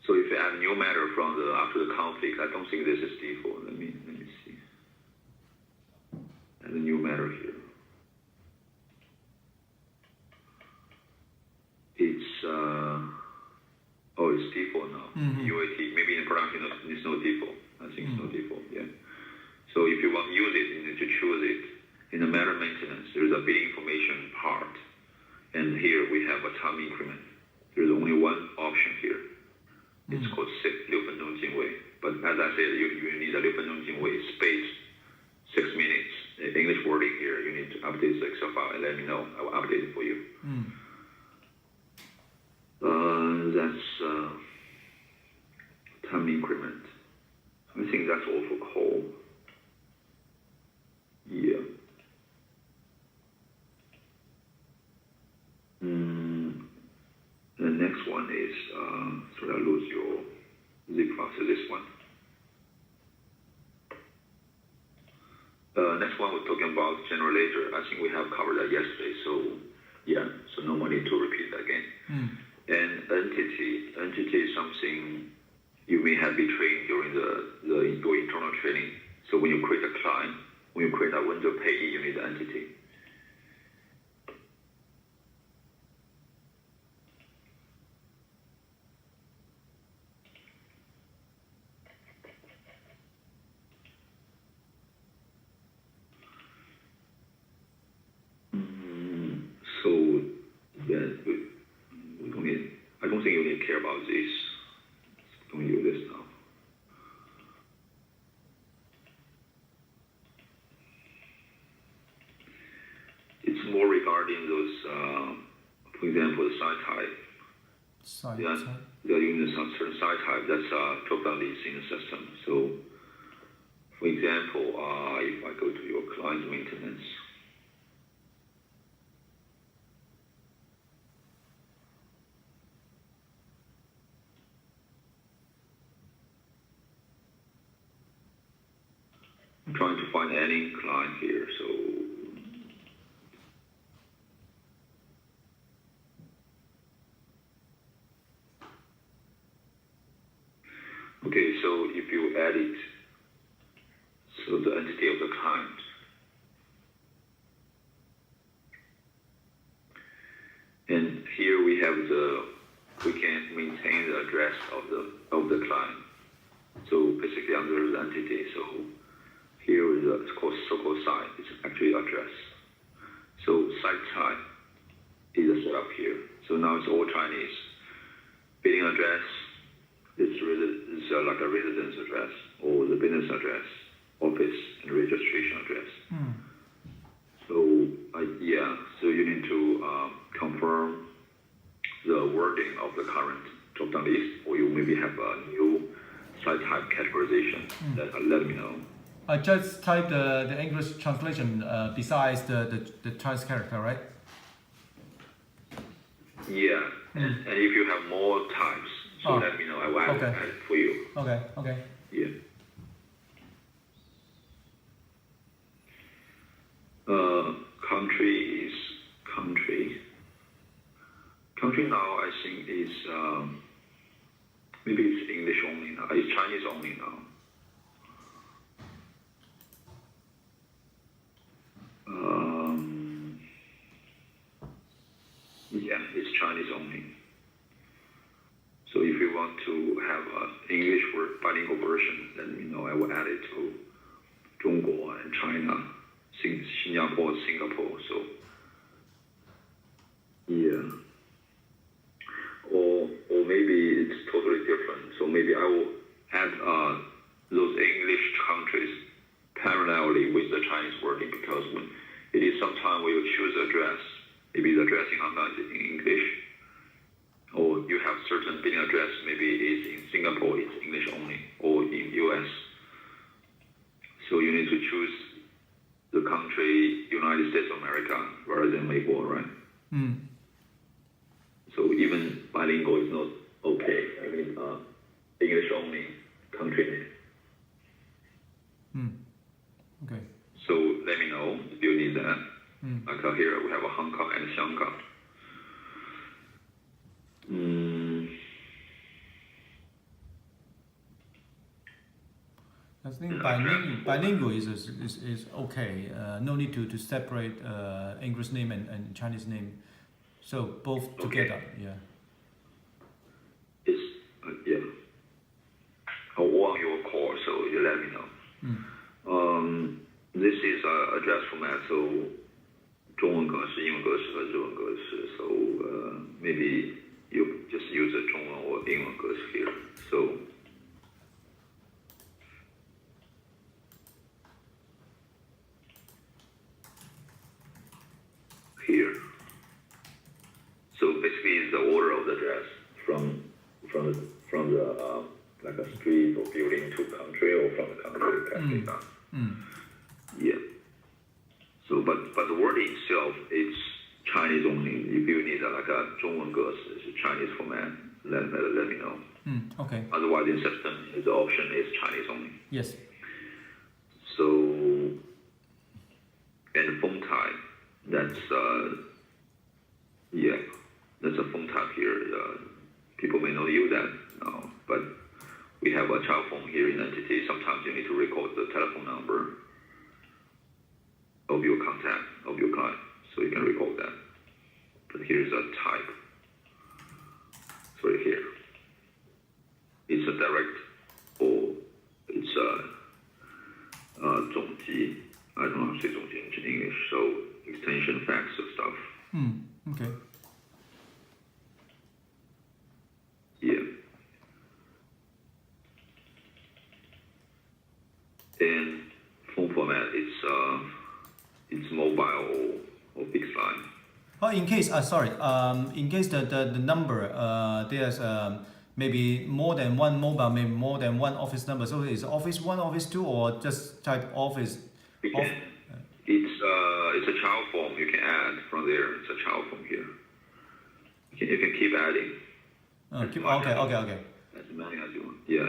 So if you add new matter from after the conflict, I don't think this is default. Let me see. Add a new matter here. It's default now. UAT, maybe in production it's no default. I think it's no default, yeah. So if you want to use it, you need to choose it. In the matter maintenance, there's a billing information part. And here we have a time increment. There's only one option here. It's called 6分钟进位. But as I said, you need a 6分钟进位space 6 minutes. The English wording here, you need to update the Excel file and let me know. I will update it for you. That's time increment. I think that's all for coal. Yeah. The next one is, sorry, I lose your zip file. So this one. Next one we're talking about general ledger. I think we have covered that yesterday. So yeah, so no more need to repeat that again. And entity is something you may have been trained during your internal training. So when you create a client, when you create a window payee, you need the entity. care about this. Don't use this now. It's more regarding those, for example, the site type. Site Yeah, type. they're using some certain site type that's drop-down list in the system. So, for example, if I go to your client maintenance, I'm trying to find any client here. So, okay, so if you edit, so the entity of the client, and here we have we can maintain the address of the client. So basically under the entity, so here is it's called so-called site. It's actually address. So site type is set up here. So now it's all Chinese. Billing address is like a residence address or the business address, office and registration address. So so you need to confirm the wording of the current drop-down list, or you maybe have a new site type categorization. Let me know. I just type the English translation besides the Chinese character, right? Yeah, and if you have more types, so let me know. I will add it for you. Okay. Yeah. Country is country. Country now I think is maybe it's English only now. It's Chinese only now. Yeah, it's Chinese only. So if you want to have an English bilingual version, let me know. I will add it to 中国 and China, Singapore. So yeah, or maybe it's totally different. So maybe I will add those English countries parallelly with the Chinese wording, because it is sometimes when you choose address, maybe the address in Hong Kong is in English, or you have certain billing address, maybe it's in Singapore, it's English only, or in US. So you need to choose the country United States of America rather than Weibo, right? So even bilingual is not okay. I mean, English only country name. Okay. So let me know if you need that. Like here we have a Hong Kong and Shanghai. I think bilingual is okay. No need to separate English name and Chinese name. So both together, yeah. It's I'll on your call, so you let me know. This is address format, so 中文格式、英文格式和日文格式. So maybe you just use the 中文 or 英文格式 here. So here. So basically, it's the order of the address from the like a street or building to country, or from the country to country. Yeah. So, but the word itself, it's Chinese only. If you need like a 中文格式, it's Chinese format, let me know. Okay. Otherwise, in system, the option is Chinese only. Yes. So, and phone type, that's that's a phone type here. People may not use that now, but we have a child phone here in entity. Sometimes you need to record the telephone number of your contact, of your client, so you can record that. But here's a type. Sorry, here. It's a direct, or it's a 总机. I don't know how to say 总机in English, so extension, fax, or stuff. Okay. And phone format, it's mobile or fixed line. Oh, in case, in case the number, there's maybe more than one mobile, maybe more than one office number. So is office 1, office 2, or just type office? It's a child form you can add from there. It's a child form here. You can keep adding. Okay. As many as you want. Yeah.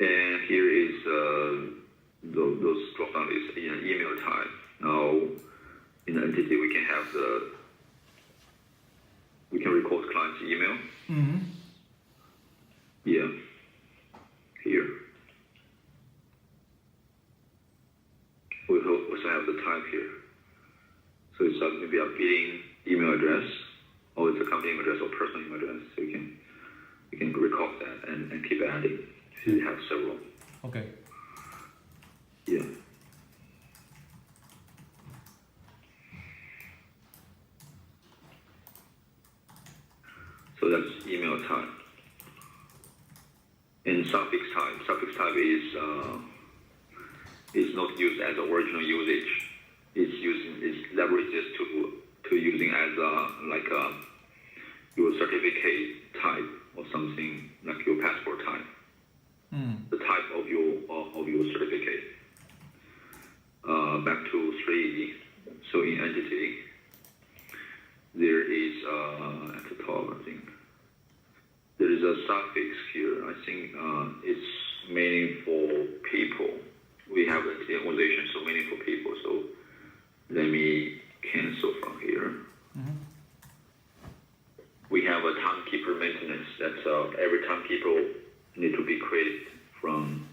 And here is those drop down is in an email type. Now, in the entity, we can record client's email. Mm-hmm. Yeah. Here. We also have the type here. So it's maybe a billing email address, or it's a company email address or personal email address. So you can record that and keep adding. So you have several. Okay. Yeah. So that's email type. And suffix type is not used as original usage. It's leverages to using as your certificate type or something like your passport type. The type of your certificate. Back to 3. So in entity, there is at the top, I think there is a suffix here. I think it's meaning for people. We have an organization, so meaning for people. So let me cancel from here. Mm-hmm. We have a timekeeper maintenance. That's every timekeeper need to be created from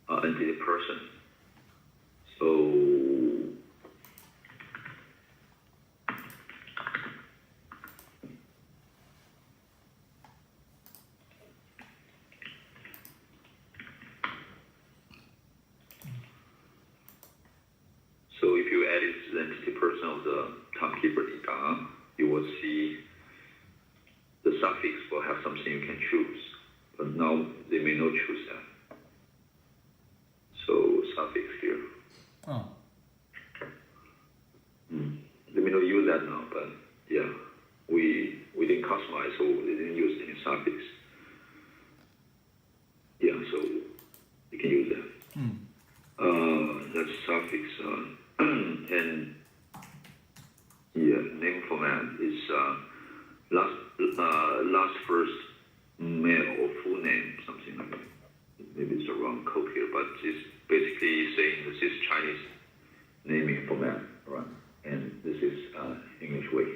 entity person. So if you edit the entity person of the timekeeper data, you will see the suffix will have something you can choose. But now they may not choose that. So suffix here. Oh. They may not use that now, but yeah, we didn't customize, so they didn't use any suffix. Yeah, so you can use that. That's suffix, and yeah, name format is last first male or full name, something like that. Maybe it's a wrong code here, but it's basically saying this is Chinese naming format, right? And this is English way.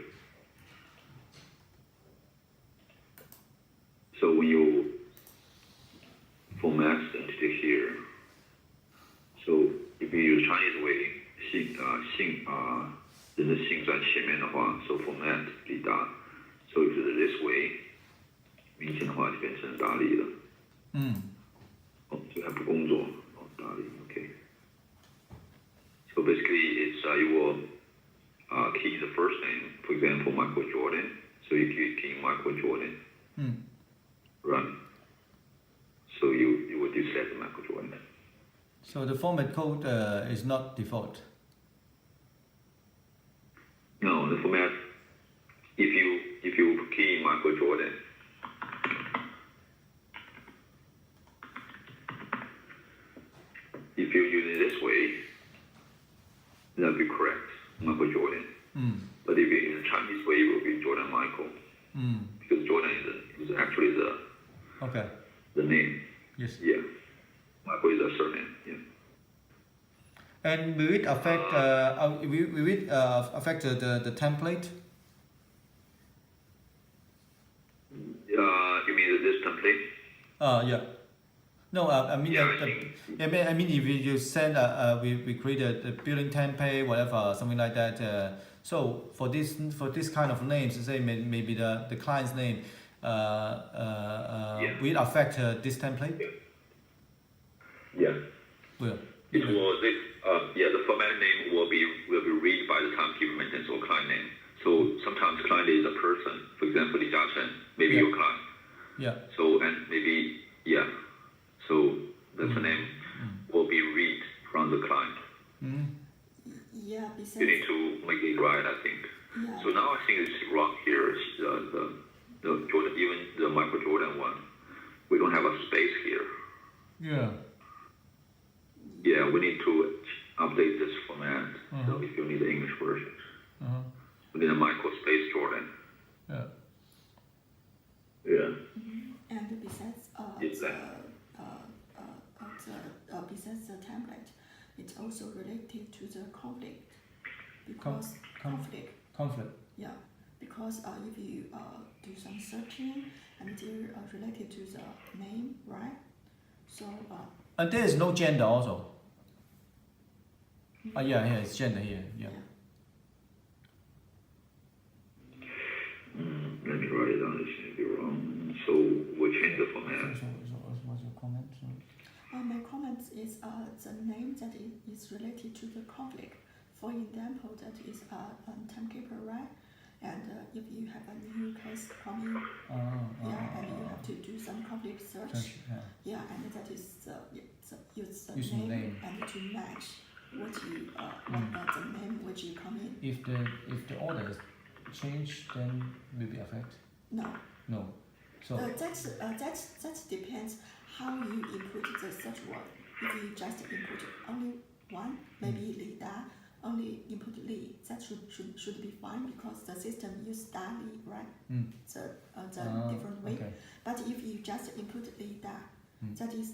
So when you format the entity here, so if you use Chinese way, 人的姓在前面的话 so format 李达 so if it's this way 明显的话就变成达利了这还不工作达利 okay so basically it's you will key the first name for example Michael Jordan so you key Michael Jordan right so you would select Michael Jordan so the format code is not default. No, the format. If you key Michael Jordan, if you use it this way, that'll be correct, Michael Jordan. But if you use the Chinese way, it will be Jordan Michael, because Jordan is actually the name. Yes. Yeah. Michael is a surname. Yeah. And will it affect affect the template? You mean this template? Yeah. No, I mean, yeah, I mean, if you send we create a billing template, whatever, something like that. So for this kind of names, say maybe the client's name, will it affect this template? Yeah. Will. It will. The format name will be read by the timekeeper maintenance or client name. So sometimes client is a person. For example, Li Jiachen, maybe your client. Yeah. So and maybe yeah. So the name will be read from the client. Yeah, besides, You need to make it right, I think. yeah. So now I think it's wrong here. The Jordan, even the Michael Jordan one, we don't have a space here. Yeah. Yeah, we need to update this format. So if you need the English version, we need a Michael space Jordan. Yeah. Yeah. And besides besides the template, it's also related to the conflict. Because Conflict. Yeah, because if you do some searching and they're related to the name, right? So And there is no gender also. Yeah, it's gender here. Yeah. Let me write it down. This may be wrong. So we change the format. So what's your comment? my comment is the name that is related to the conflict. For example, that is timekeeper, right? And if you have a new case coming, and you have to do some conflict search, and that is use the name and to match what the name which you come in. If the order is changed, then will be affect. No. So that depends how you input the search word. If you just input only one, maybe Li Da, only input Li, that should be fine because the system use Da Li, right? The different way. Okay. But if you just input Li Da, that is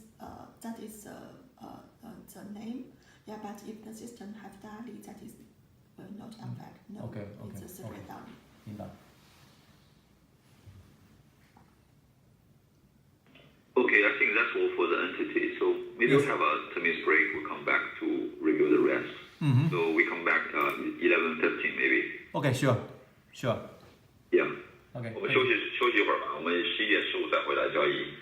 the name. Yeah, but if the system have Da Li, that is will not affect. No, okay. It's a separate Da Li. 明白。 Okay, I think that's all for the entity. So maybe we'll have a 10 minutes break. We'll come back to review the rest. So we come back 11:15 maybe. Okay, sure. Yeah. Okay. 我们休息一会儿吧，我们11点15再回来交易。